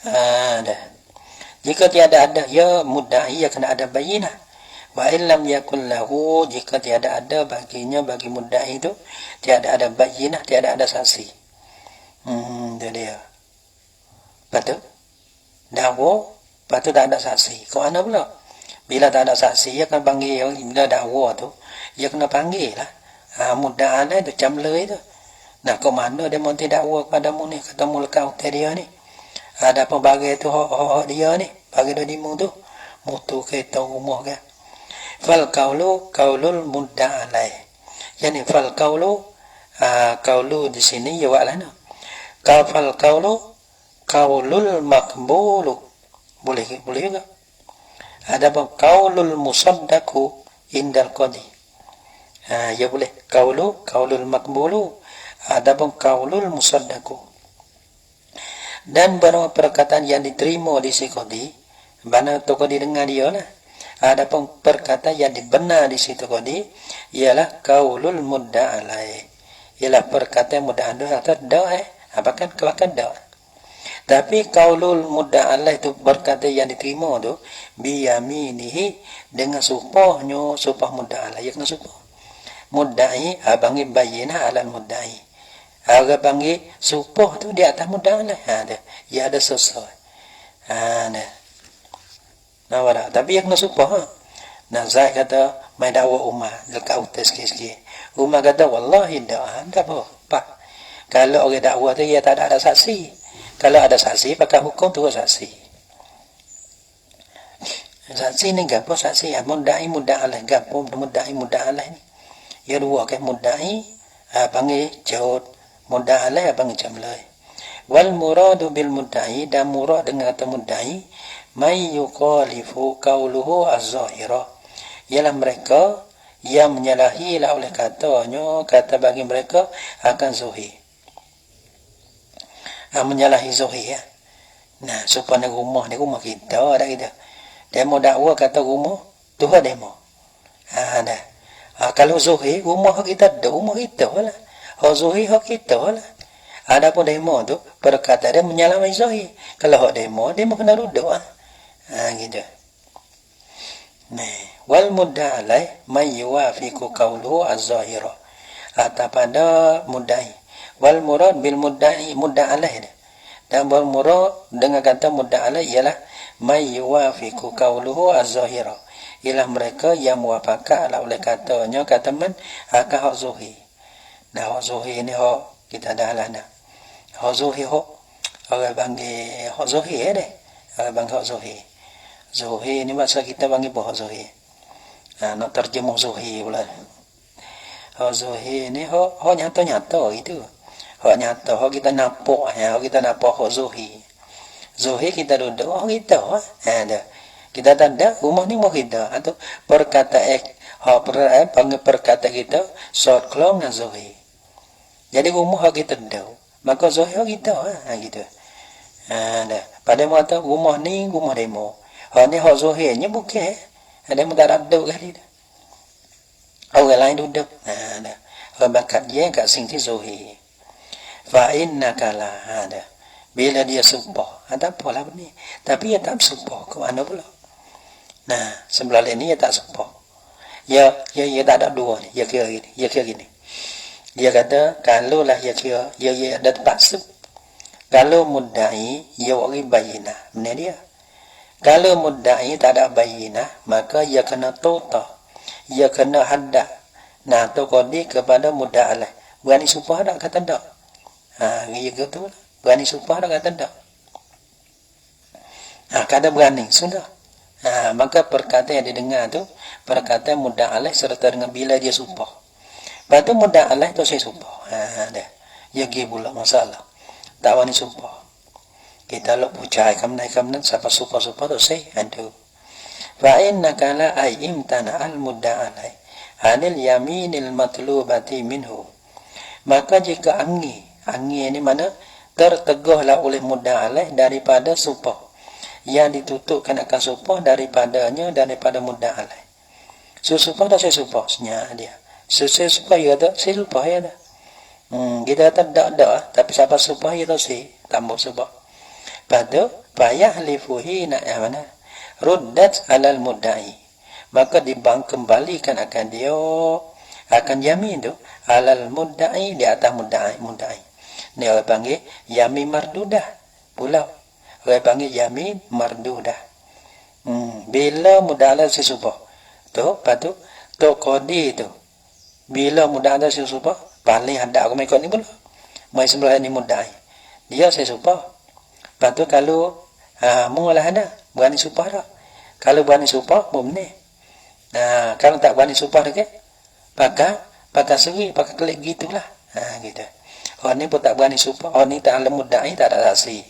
Dah. Jika tiada ada ya mudda'i, ya kena ada bayinah. Wa illam yakul lahu, jika tiada ada baginya, bagi mudda'i itu tiada ada bayinah, tiada ada saksi. Itu dia. Betul? Dakwa, lepas tu tak ada saksi. Kau mana pula? Bila tak ada saksi, dia akan panggil. Bila dakwa tu, dia kena panggil lah. Mudda'a lah tu, camlai tu. Nah, kau mana dia mau dakwa padamu ni, kata mulka hotel dia ni. Ada apa bagi tu hak dia ni, bagi dia dimu tu. Mutu kereta rumah ke. Fal qaulul mudda'a alaih. Yani fal qaulu di sini jawab lah no. Fal qaulul maqbulu. Boleh juga. Ada apa qaulul musaddaqu indal qadi. Ya boleh. Qaulul maqbulu. Ada apa qaulul musaddaqu. Dan barang perkataan yang diterima di si qadi, mana tu qadi dengar dia lah. Ada pun perkataan yang dibenar di situ qadi ialah qaulul mudda'a alaih. Ialah perkataan mudda'a atau bahkan dak. Tapi qaulul mudda'a alaih itu perkataan yang diterima tu biyaminihi, dengan sumpahnya, sumpah mudda'a alaih. Kena sumpah. Mudda'i abangi bayinah alal mudda'i. Agak panggil sumpah tu di atas mudda'a alaih. Ya ada sesuai. Tapi yang kena sumpah. Zaid kata, mai dakwa Umar dekat utas sikit-sikit. Umar kata, wallahi tak apa. Kalau orang dakwa tu, dia tak ada saksi. Kalau ada saksi, pakai hukum tu saksi. Saksi ni gapo saksi? Mudda'i mudda'alah. Gapo mudda'i mudda'alah ni? Ya dua kan mudda'i, panggil jawab. Mudda'alah, panggil jamlai. Wal muradu bil mudda'i, dan murad dengan kata mudda'i, may yuqalifu qauluhu az-zahira, ialah mereka yang menyalahi lah oleh katanya, kata bagi mereka akan zuhir. Menyalahi zuhir. Nah, supaya rumah ni rumah kita dah kita. Demo dakwa kata rumah Tuhan demo. Kalau zuhir rumah kita dah rumah kita lah. Zuhir hak kita lah. Ada pun demo tu perkata dia menyalahi zuhir. Kalau hak demo kena duduk gitu. Wal mudda'a alaih man yuwafiqu qawluhu az-zahira. Pada mudda'i. Wal murad bil mudda'i mudda'a alaih. Dan wal murad dengan kata mudda'a alaih ialah man yuwafiqu qawluhu az-zahira. Ialah mereka yang muwafaqah oleh katanya kata man akan hak zuhir. Nah, hak zuhir ni hak kita dah lah dah. Hak zuhir hak orang panggil hak zuhir deh. Orang panggil hak zuhir. Zuhir ni maksud kita panggil apa zuhir? Nak terjemah zuhir pula. Hak zuhir ni hak nyata-nyata gitu. Hak nyata, hak kita nampak, hak kita nampak hak zuhir. Zuhir kita duduk, kita dah. Kita tak ada, rumah ni rumah kita. Atau perkataan panggil perkataan kita short kelong dengan zuhir. Jadi rumah hak kita duduk. Maka zuhir hak kita gitu. Dah. Pada mata rumah ni rumah demo. Hak ni hak zuhirnya bukan. Ada mudah duduk kali dah. Orang lain duduk. Dah. Orang bakat dia kat sini zuhir. Fa innaka la hada. Bila dia sumpah, tak apalah ni. Tapi dia tak sumpah ke mana pula. Nah, sebelah ini dia tak sumpah. Ya tak ada dua ni. Dia kira gini. Dia kata kalau lah dia kira dia ada terpaksa. Kalau mudda'i dia wari bayinah. Benar dia. Kalau mudda'i tak ada bayinah, maka ia kena tota. Ia kena haddah. Nah, tu qadi kepada mudda'alah. Berani sumpah tak kata tak? Dia kata lah. Berani sumpah tak kata tak? Kata berani, sudah. Maka perkataan yang didengar tu, perkataan mudda'alah serta dengan bila dia sumpah. Lepas tu mudda'alah tu saya sumpah. Dah. Dia pergi pula masalah. Tak berani sumpah. Kita lok pucai kamnai siapa sumpah tu saya ada. Fa innaka la ayyimtana al mudda'alah anil yaminil matlubati minhu. Maka jika angin ni mana tertegahlah oleh mudda'alah daripada sumpah yang ditutupkan akan sumpah daripada mudda'alah. Sumpah dah saya sumpah senyap dia. Saya sumpah ya dah, saya sumpah ya dah. Kita kata tak, tapi siapa sumpah ya dah saya tambah sumpah. Padu payah lifuhi nak yang mana? Ruddat alal mudda'i. Maka kembalikan akan dia, akan yamin tu alal mudda'i, di atas mudda'i. Ni orang panggil yamin mardudah pula. Orang panggil yamin mardudah. Bila mudda'a sesubuh tu, padu tu qadi tu. Bila mudda'a sesubuh, paling ada aku ikut ni pula. Mai sebelah ni mudda'i. Dia sesubuh. Padu kalau mengolah ada berani supah dah. Kalau berani supah, boleh. Nah, kalau tak berani supah dah ke, pakai segi, pakai klik gitulah. Gitu. Orang ni pun tak berani supah. Orang ni tak ada mudda'i, tak ada saksi.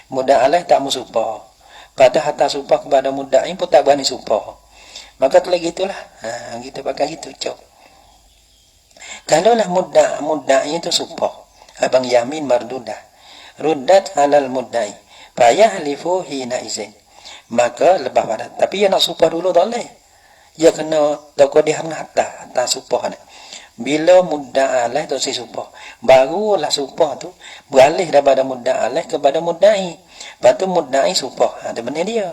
Mudda'i tak mau supah. Pada hatta supah kepada mudda'i pun tak berani supah. Maka klik gitulah. Gitu pakai gitu, cok. Kalaulah mudda'i itu supah, abang yamin mardudah. Ruddat alal mudda'i. Payah lifu hina izin. Maka lepas pada. Tapi dia nak supah dulu tak boleh. Dia kena toko dia hatta supah ni. Bila mudda' alaih tu si supah. Barulah supah tu beralih daripada mudda' alaih kepada mudda'i. Lepas tu mudda'i supah. Ada benda dia.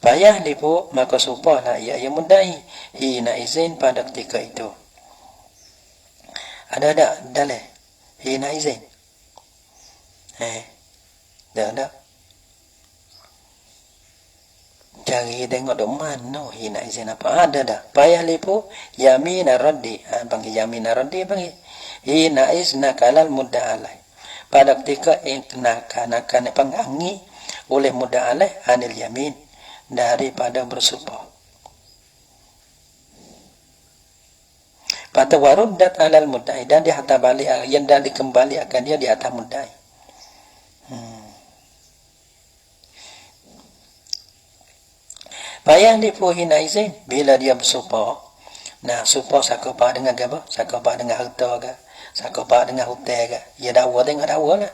Payah lifu maka supah lah ia mudda'i. Hina izin pada ketika itu. Ada dalih. Hina izin. Dah. Cari tengok dok mana hina izin apa. Ada dah. Payah lipu yamin ar-raddi. Panggil yamin ar-raddi panggil. Hina izna kalal mudda'alai. Pada ketika akan pengangi oleh mudda'alai anil yamin. Daripada bersumpah. Pada waruddat alal mudda'i. Dan dihantar balik. Yang dah dikembali akan dia di atas mudda'i. Payah lifu hina izin bila dia bersumpah. Nah, sumpah sakopah dengan apa? Sakopah dengan harta ke? Sakopah dengan hutang ke? Ya dakwa tengok dakwa lah.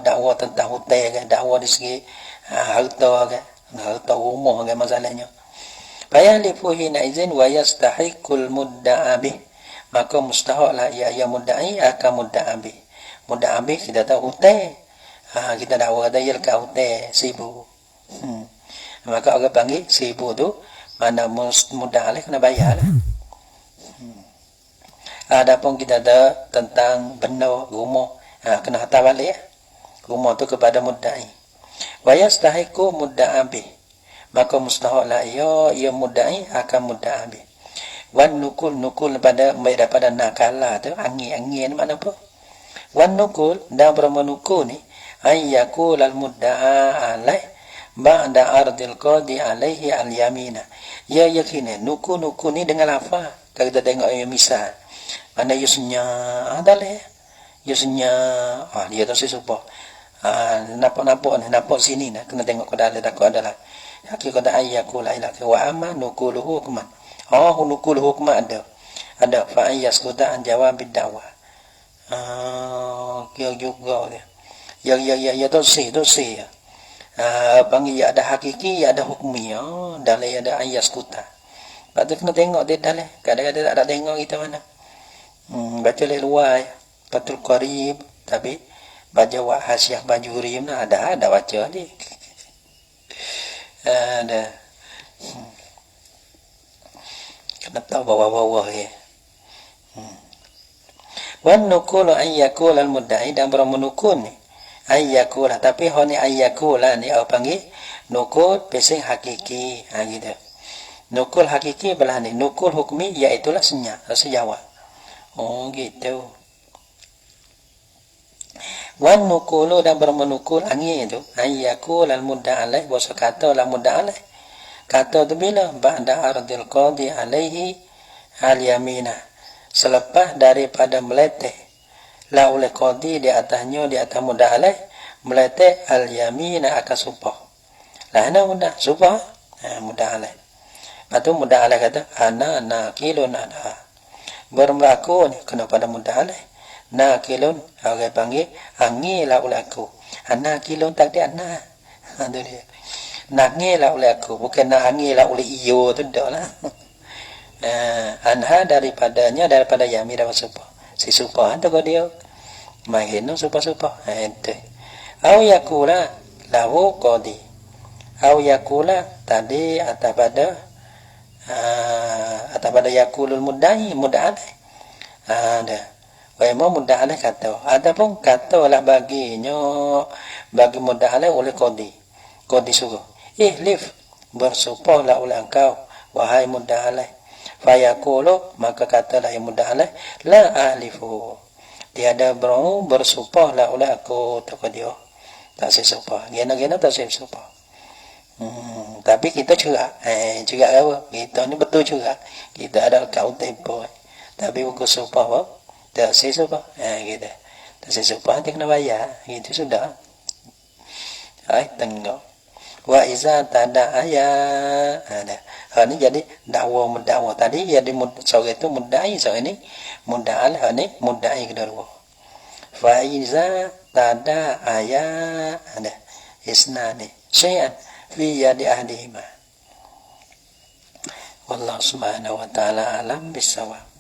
Dakwa tentang hutang ke? Dakwa di segi harta ke? Harta rumah ke masalahnya. Payah lifu hina izin wa yastahiqul mudda'a bih. Maka mustahaklah ia mudda'i akan mudda'a bih. Mudda'a bih kita tahu hutang. Kita dakwa kata ia lekat hutang 1,000. Maka orang panggil 1,000 tu mana mudah lah kena bayar lah. Adapun kita ada tentang benda rumah, kena hantar balik rumah tu kepada mudda'i. Wa yastahiqu mudda'a bih. Maka mustahaklah ia mudda'i akan mudda'a bih. Wan nukul daripada nakala tu angin mana apa? Wan nukul dan bermenukul ni ayyakul al mudda'a alaih ba'da ardil qadi alaihi al-yamina. Ya yakin nuku ni dengan apa? Kalau kita tengok misal. Mana yusnya adalah yusnya dia tu sesuatu. Nampak sini nak kena tengok ke dalam takut adalah. Hakik kata ayyakul ilaka wa amma nukuluhu hukman. Nukuluhu hukman ada. Ada fa ayyaskuta an jawabid da'wah. Kira juga dia. Ya tu si. Panggil ya ada hakiki, ya ada hukmi. Dalam ada ayat skuta. Lepas tu kena tengok dia dalam. Kadang-kadang tak ada tengok kita mana. Baca le luar. Fatul Qarib. Tapi baca wa hasyah bajuri ada baca ni. Ada. Kena tahu bawah-bawah ya. Wan nukulu ayyakul al-mudda'i dan bermenukul ni. Ayyakulah, tapi honi ayyakulah ni apa panggil nukul pesing hakiki. Gitu. Nukul hakiki belah ni, nukul hukmi iaitulah sejawab. Gitu. Wan nukulu dan bermenukul angin itu ayyakul al mudda' alaih wa kata la mudda' alaih. Kata tu bila ba'da ardil qadi alaihi al yamina. Selepas daripada meletih la oleh qadi di atasnya di atas mudda' alaih meletih al yamina akan sumpah. Lah ana mudda' sumpah mudda' alaih. Lepas tu mudda' alaih kata ana nakilun ana. Bermelaku ni kena pada mudda' alaih. Nakilun orang panggil angilah oleh aku. Ana kilun tak dia ana. Tu dia. Nangilah oleh aku bukan nak angilah oleh iyo tu dak lah. Anha daripadanya daripada yami dapat sumpah. Si sumpah tu dia. Mai heno sumpah-sumpah. Ente. Au yakula lahu qadi. Au yakula tadi atau pada yakulul mudda'i mudda'i. Ada. Wa mudda'i kata. Adapun kata lah bagi mudda'i oleh qadi. Qadi suruh. Ihlif bersumpahlah oleh engkau wahai mudda'i. Fayaqulu maka katalah yang mudda'i la ahlifu. Tiada bersumpahlah oleh aku tak dia. Tak sesumpah. Gena-gena tak sesumpah. Tapi kita juga apa? Kita ni betul juga. Kita ada kau tempo. Tapi buku sumpah apa? Tak sesumpah. Gitu. Tak sesumpah dia kena bayar. Gitu sudah. Tengok. Wa iza tada ayat. Ini jadi mendakwa tadi jadi sore itu mudda'i, sore ini mudda'al, ini mudda'i kedua. Fa iza tada ayat isnani syai'an fi yadi ahdihima. Wallahu subhanahu wa ta'ala alam bisawab.